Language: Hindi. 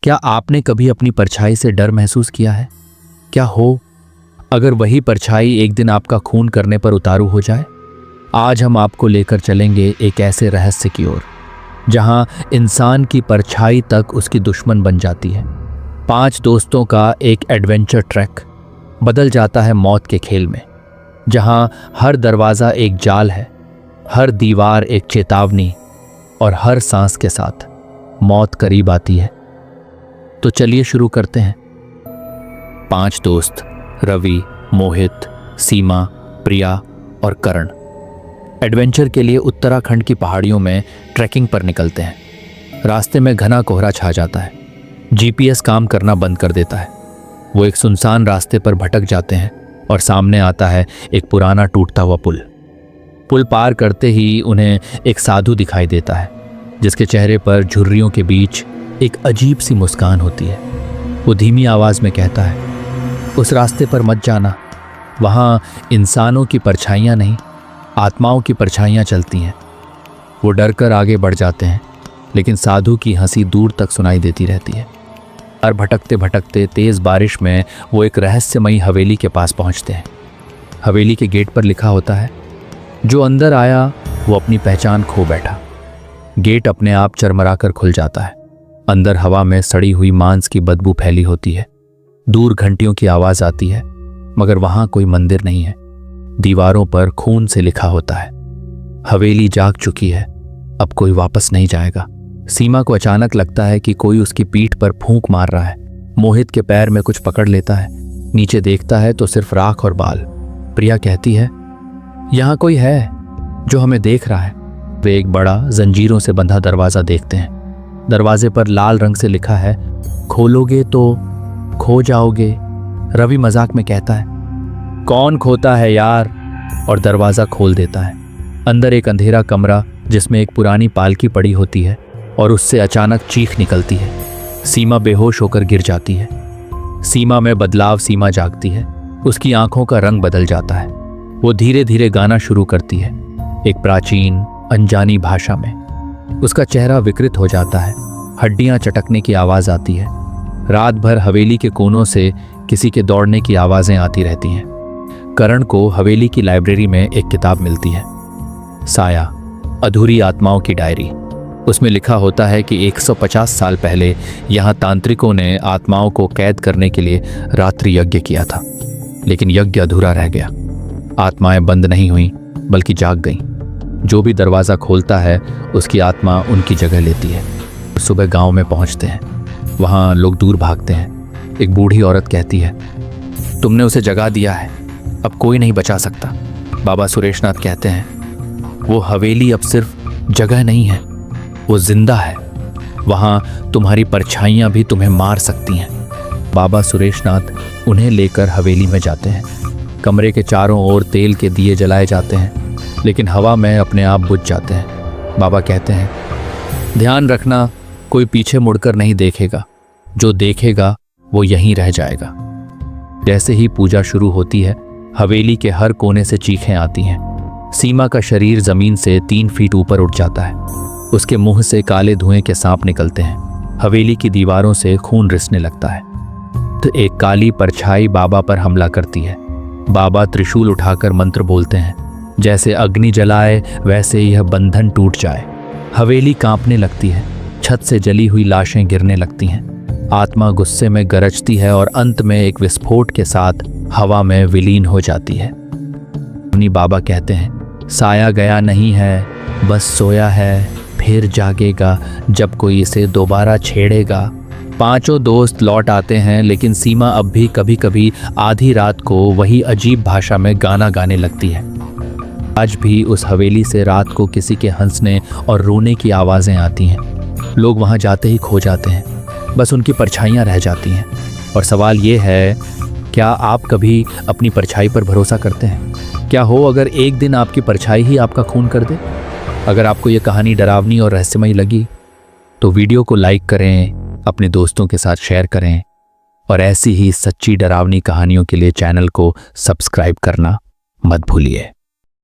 क्या आपने कभी अपनी परछाई से डर महसूस किया है? क्या हो अगर वही परछाई एक दिन आपका खून करने पर उतारू हो जाए? आज हम आपको लेकर चलेंगे एक ऐसे रहस्य की ओर जहां इंसान की परछाई तक उसकी दुश्मन बन जाती है। 5 दोस्तों का एक एडवेंचर ट्रैक बदल जाता है मौत के खेल में, जहां हर दरवाज़ा एक जाल है, हर दीवार एक चेतावनी और हर सांस के साथ मौत करीब आती है। तो चलिए शुरू करते हैं। 5 दोस्त रवि, मोहित, सीमा, प्रिया और करण एडवेंचर के लिए उत्तराखंड की पहाड़ियों में ट्रैकिंग पर निकलते हैं। रास्ते में घना कोहरा छा जाता है। जीपीएस काम करना बंद कर देता है। वो एक सुनसान रास्ते पर भटक जाते हैं और सामने आता है एक पुराना टूटता हुआ पुल। पुल पार करते ही उन्हें एक साधु दिखाई देता है, जिसके चेहरे पर झुर्रियों के बीच एक अजीब सी मुस्कान होती है। वो धीमी आवाज़ में कहता है, उस रास्ते पर मत जाना, वहाँ इंसानों की परछाइयाँ नहीं, आत्माओं की परछाइयाँ चलती हैं। वो डर कर आगे बढ़ जाते हैं, लेकिन साधु की हंसी दूर तक सुनाई देती रहती है। और भटकते भटकते तेज़ बारिश में वो एक रहस्यमयी हवेली के पास पहुँचते हैं। हवेली के गेट पर लिखा होता है, जो अंदर आया वो अपनी पहचान खो बैठा। गेट अपने आप चरमरा कर खुल जाता है। अंदर हवा में सड़ी हुई मांस की बदबू फैली होती है। दूर घंटियों की आवाज़ आती है, मगर वहाँ कोई मंदिर नहीं है। दीवारों पर खून से लिखा होता है, हवेली जाग चुकी है, अब कोई वापस नहीं जाएगा। सीमा को अचानक लगता है कि कोई उसकी पीठ पर फूंक मार रहा है। मोहित के पैर में कुछ पकड़ लेता है। नीचे देखता है तो सिर्फ राख और बाल। प्रिया कहती है, यहाँ कोई है जो हमें देख रहा है। वे एक बड़ा जंजीरों से बंधा दरवाज़ा देखते हैं। दरवाजे पर लाल रंग से लिखा है, खोलोगे तो खो जाओगे। रवि मजाक में कहता है, कौन खोता है यार, और दरवाज़ा खोल देता है। अंदर एक अंधेरा कमरा जिसमें एक पुरानी पालकी पड़ी होती है और उससे अचानक चीख निकलती है। सीमा बेहोश होकर गिर जाती है। सीमा में बदलाव। सीमा जागती है। उसकी आंखों का रंग बदल जाता है। वो धीरे धीरे गाना शुरू करती है, एक प्राचीन अनजानी भाषा में। उसका चेहरा विकृत हो जाता है। हड्डियां चटकने की आवाज़ आती है। रात भर हवेली के कोनों से किसी के दौड़ने की आवाज़ें आती रहती हैं। करण को हवेली की लाइब्रेरी में एक किताब मिलती है, साया, अधूरी आत्माओं की डायरी। उसमें लिखा होता है कि 150 साल पहले यहाँ तांत्रिकों ने आत्माओं को कैद करने के लिए रात्रि यज्ञ किया था, लेकिन यज्ञ अधूरा रह गया। आत्माएं बंद नहीं हुई बल्कि जाग गईं। जो भी दरवाज़ा खोलता है उसकी आत्मा उनकी जगह लेती है। सुबह गांव में पहुंचते हैं। वहाँ लोग दूर भागते हैं। एक बूढ़ी औरत कहती है, तुमने उसे जगा दिया है, अब कोई नहीं बचा सकता। बाबा सुरेशनाथ कहते हैं, वो हवेली अब सिर्फ जगह नहीं है, वो जिंदा है। वहाँ तुम्हारी परछाइयाँ भी तुम्हें मार सकती हैं। बाबा सुरेशनाथ उन्हें लेकर हवेली में जाते हैं। कमरे के चारों ओर तेल के दिए जलाए जाते हैं, लेकिन हवा में अपने आप बुझ जाते हैं। बाबा कहते हैं, ध्यान रखना, कोई पीछे मुड़कर नहीं देखेगा, जो देखेगा वो यहीं रह जाएगा। जैसे ही पूजा शुरू होती है, हवेली के हर कोने से चीखें आती हैं। सीमा का शरीर जमीन से 3 फीट ऊपर उठ जाता है। उसके मुंह से काले धुएं के सांप निकलते हैं। हवेली की दीवारों से खून रिसने लगता है। तो एक काली परछाई बाबा पर हमला करती है। बाबा त्रिशूल उठाकर मंत्र बोलते हैं। जैसे अग्नि जलाए वैसे ही यह बंधन टूट जाए। हवेली कांपने लगती है। छत से जली हुई लाशें गिरने लगती हैं। आत्मा गुस्से में गरजती है और अंत में एक विस्फोट के साथ हवा में विलीन हो जाती है। बाबा कहते हैं, साया गया नहीं है, बस सोया है, फिर जागेगा जब कोई इसे दोबारा छेड़ेगा। 5 दोस्त लौट आते हैं, लेकिन सीमा अब भी कभी कभी आधी रात को वही अजीब भाषा में गाना गाने लगती है। आज भी उस हवेली से रात को किसी के हंसने और रोने की आवाज़ें आती हैं। लोग वहाँ जाते ही खो जाते हैं, बस उनकी परछाइयाँ रह जाती हैं। और सवाल ये है, क्या आप कभी अपनी परछाई पर भरोसा करते हैं? क्या हो अगर एक दिन आपकी परछाई ही आपका खून कर दे? अगर आपको ये कहानी डरावनी और रहस्यमयी लगी तो वीडियो को लाइक करें, अपने दोस्तों के साथ शेयर करें और ऐसी ही सच्ची डरावनी कहानियों के लिए चैनल को सब्सक्राइब करना मत भूलिए।